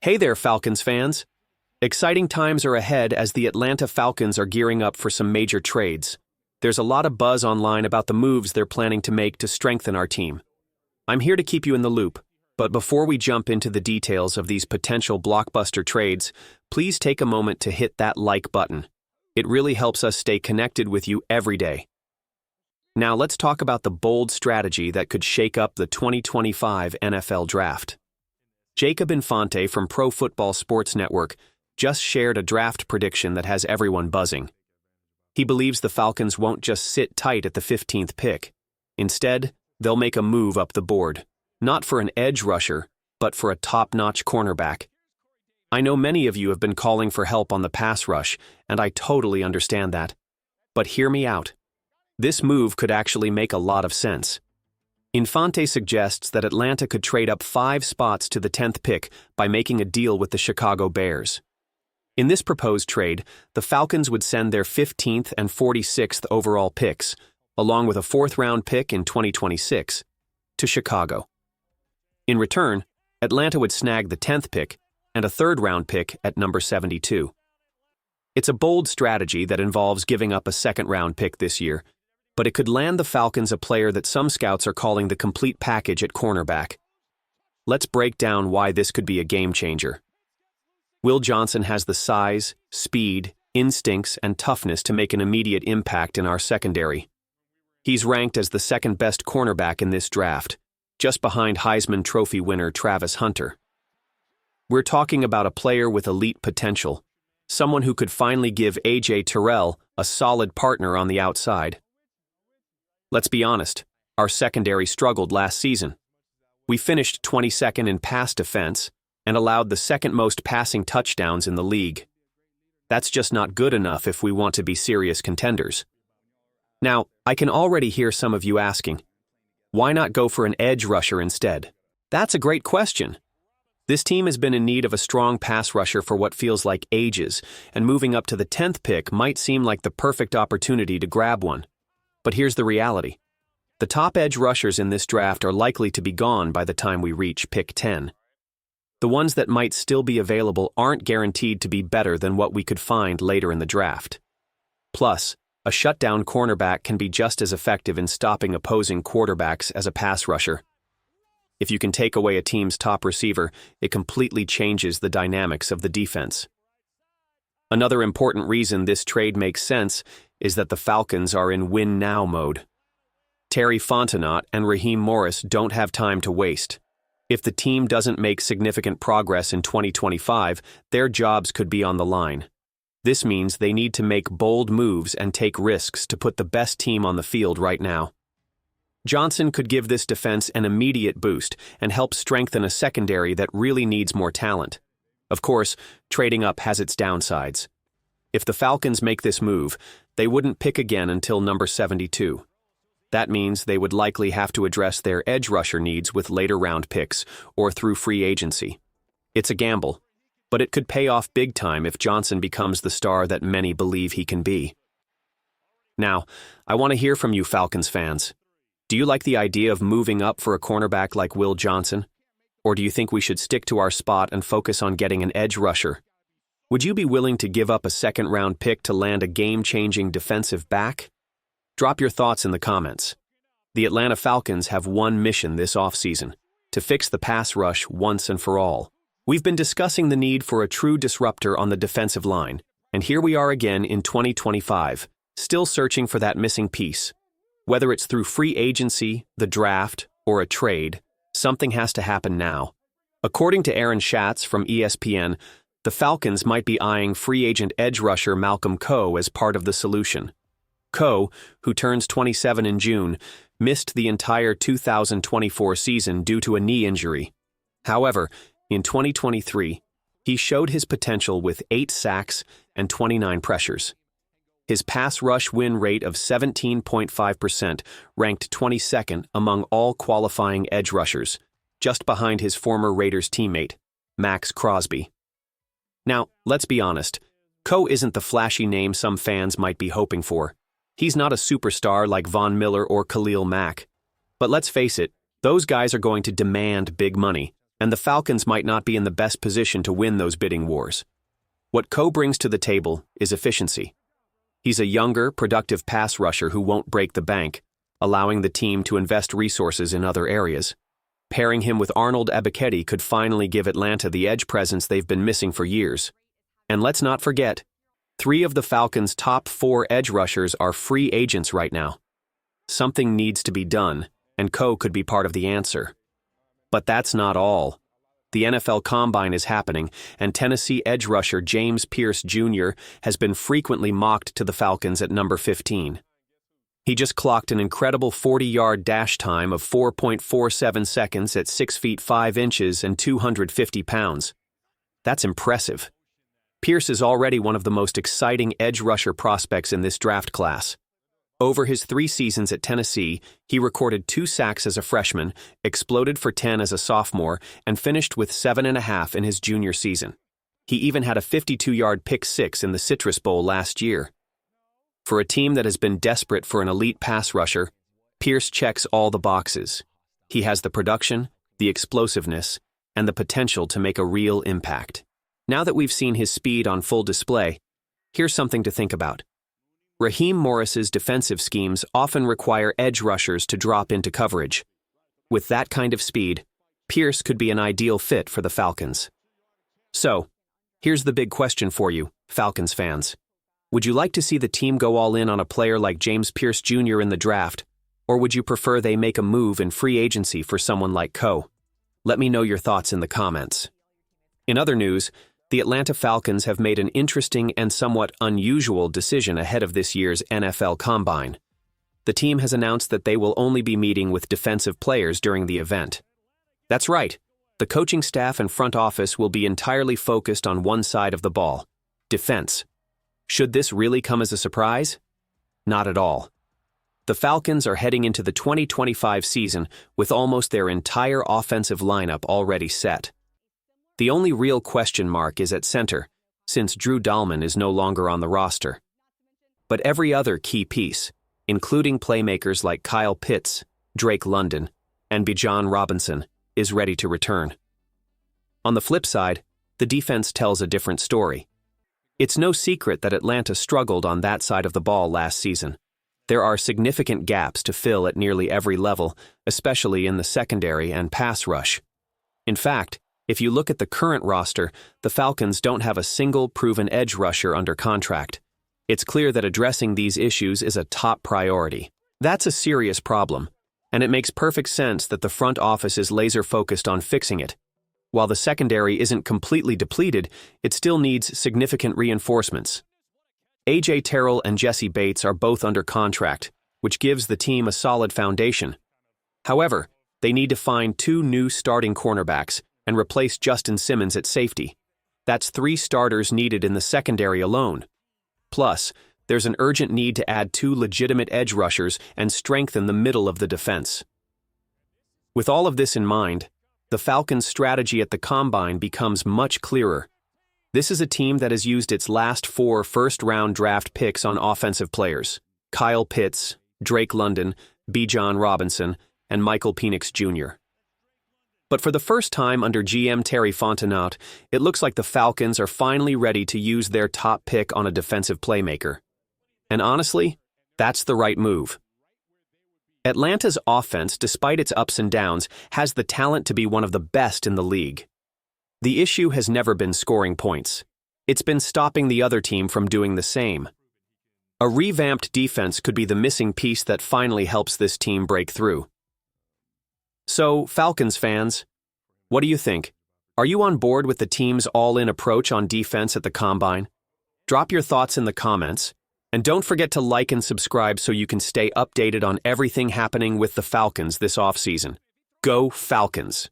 Hey there, Falcons fans! Exciting times are ahead as the Atlanta Falcons are gearing up for some major trades. There's a lot of buzz online about the moves they're planning to make to strengthen our team. I'm here to keep you in the loop, but before we jump into the details of these potential blockbuster trades, please take a moment to hit that like button. It really helps us stay connected with you every day. Now let's talk about the bold strategy that could shake up the 2025 NFL Draft. Jacob Infante from Pro Football Sports Network just shared a draft prediction that has everyone buzzing. He believes the Falcons won't just sit tight at the 15th pick. Instead, they'll make a move up the board, not for an edge rusher, but for a top-notch cornerback. I know many of you have been calling for help on the pass rush, and I totally understand that. But hear me out. This move could actually make a lot of sense. Infante suggests that Atlanta could trade up 5 spots to the 10th pick by making a deal with the Chicago Bears. In this proposed trade, the Falcons would send their 15th and 46th overall picks, along with a 4th-round pick in 2026, to Chicago. In return, Atlanta would snag the 10th pick and a 3rd-round pick at number 72. It's a bold strategy that involves giving up a 2nd-round pick this year, but it could land the Falcons a player that some scouts are calling the complete package at cornerback. Let's break down why this could be a game-changer. Will Johnson has the size, speed, instincts, and toughness to make an immediate impact in our secondary. He's ranked as the 2nd-best cornerback in this draft, just behind Heisman Trophy winner Travis Hunter. We're talking about a player with elite potential, someone who could finally give A.J. Terrell a solid partner on the outside. Let's be honest, our secondary struggled last season. We finished 22nd in pass defense and allowed the 2nd most passing touchdowns in the league. That's just not good enough if we want to be serious contenders. Now, I can already hear some of you asking, why not go for an edge rusher instead? That's a great question. This team has been in need of a strong pass rusher for what feels like ages, and moving up to the 10th pick might seem like the perfect opportunity to grab one. But here's the reality. The top edge rushers in this draft are likely to be gone by the time we reach pick 10. The ones that might still be available aren't guaranteed to be better than what we could find later in the draft. Plus, a shutdown cornerback can be just as effective in stopping opposing quarterbacks as a pass rusher. If you can take away a team's top receiver, it completely changes the dynamics of the defense. Another important reason this trade makes sense is that the Falcons are in win-now mode. Terry Fontenot and Raheem Morris don't have time to waste. If the team doesn't make significant progress in 2025, their jobs could be on the line. This means they need to make bold moves and take risks to put the best team on the field right now. Johnson could give this defense an immediate boost and help strengthen a secondary that really needs more talent. Of course, trading up has its downsides. If the Falcons make this move, they wouldn't pick again until number 72. That means they would likely have to address their edge rusher needs with later round picks or through free agency. It's a gamble, but it could pay off big time if Johnson becomes the star that many believe he can be. Now, I want to hear from you Falcons fans. Do you like the idea of moving up for a cornerback like Will Johnson? Or do you think we should stick to our spot and focus on getting an edge rusher? Would you be willing to give up a 2nd-round pick to land a game-changing defensive back? Drop your thoughts in the comments. The Atlanta Falcons have one mission this offseason: to fix the pass rush once and for all. We've been discussing the need for a true disruptor on the defensive line, and here we are again in 2025, still searching for that missing piece. Whether it's through free agency, the draft, or a trade, something has to happen now. According to Aaron Schatz from ESPN, the Falcons might be eyeing free agent edge rusher Malcolm Coe as part of the solution. Coe, who turns 27 in June, missed the entire 2024 season due to a knee injury. However, in 2023, he showed his potential with 8 sacks and 29 pressures. His pass rush win rate of 17.5% ranked 22nd among all qualifying edge rushers, just behind his former Raiders teammate, Max Crosby. Now, let's be honest, Coe isn't the flashy name some fans might be hoping for. He's not a superstar like Von Miller or Khalil Mack. But let's face it, those guys are going to demand big money, and the Falcons might not be in the best position to win those bidding wars. What Coe brings to the table is efficiency. He's a younger, productive pass rusher who won't break the bank, allowing the team to invest resources in other areas. Pairing him with Arnold Ebiketie could finally give Atlanta the edge presence they've been missing for years. And let's not forget, 3 of the Falcons' top 4 edge rushers are free agents right now. Something needs to be done, and Coe could be part of the answer. But that's not all. The NFL Combine is happening, and Tennessee edge rusher James Pierce Jr. has been frequently mocked to the Falcons at number 15. He just clocked an incredible 40-yard dash time of 4.47 seconds at 6 feet 5 inches and 250 pounds. That's impressive. Pierce is already one of the most exciting edge rusher prospects in this draft class. Over his 3 seasons at Tennessee, he recorded 2 sacks as a freshman, exploded for 10 as a sophomore, and finished with 7.5 in his junior season. He even had a 52-yard pick six in the Citrus Bowl last year. For a team that has been desperate for an elite pass rusher, Pierce checks all the boxes. He has the production, the explosiveness, and the potential to make a real impact. Now that we've seen his speed on full display, here's something to think about. Raheem Morris's defensive schemes often require edge rushers to drop into coverage. With that kind of speed, Pierce could be an ideal fit for the Falcons. So, here's the big question for you, Falcons fans. Would you like to see the team go all in on a player like James Pierce Jr. in the draft, or would you prefer they make a move in free agency for someone like Coe? Let me know your thoughts in the comments. In other news, the Atlanta Falcons have made an interesting and somewhat unusual decision ahead of this year's NFL Combine. The team has announced that they will only be meeting with defensive players during the event. That's right, the coaching staff and front office will be entirely focused on one side of the ball, defense. Should this really come as a surprise? Not at all. The Falcons are heading into the 2025 season with almost their entire offensive lineup already set. The only real question mark is at center, since Drew Dalman is no longer on the roster. But every other key piece, including playmakers like Kyle Pitts, Drake London, and Bijan Robinson, is ready to return. On the flip side, the defense tells a different story. It's no secret that Atlanta struggled on that side of the ball last season. There are significant gaps to fill at nearly every level, especially in the secondary and pass rush. In fact, if you look at the current roster, the Falcons don't have a single proven edge rusher under contract. It's clear that addressing these issues is a top priority. That's a serious problem, and it makes perfect sense that the front office is laser-focused on fixing it. While the secondary isn't completely depleted, it still needs significant reinforcements. A.J. Terrell and Jesse Bates are both under contract, which gives the team a solid foundation. However, they need to find 2 new starting cornerbacks and replace Justin Simmons at safety. That's 3 starters needed in the secondary alone. Plus, there's an urgent need to add 2 legitimate edge rushers and strengthen the middle of the defense. With all of this in mind, the Falcons' strategy at the Combine becomes much clearer. This is a team that has used its last 4 first-round draft picks on offensive players: Kyle Pitts, Drake London, Bijan Robinson, and Michael Penix Jr. But for the first time under GM Terry Fontenot, it looks like the Falcons are finally ready to use their top pick on a defensive playmaker. And honestly, that's the right move. Atlanta's offense, despite its ups and downs, has the talent to be one of the best in the league. The issue has never been scoring points. It's been stopping the other team from doing the same. A revamped defense could be the missing piece that finally helps this team break through. So, Falcons fans, what do you think? Are you on board with the team's all-in approach on defense at the Combine? Drop your thoughts in the comments, and don't forget to like and subscribe so you can stay updated on everything happening with the Falcons this offseason. Go Falcons!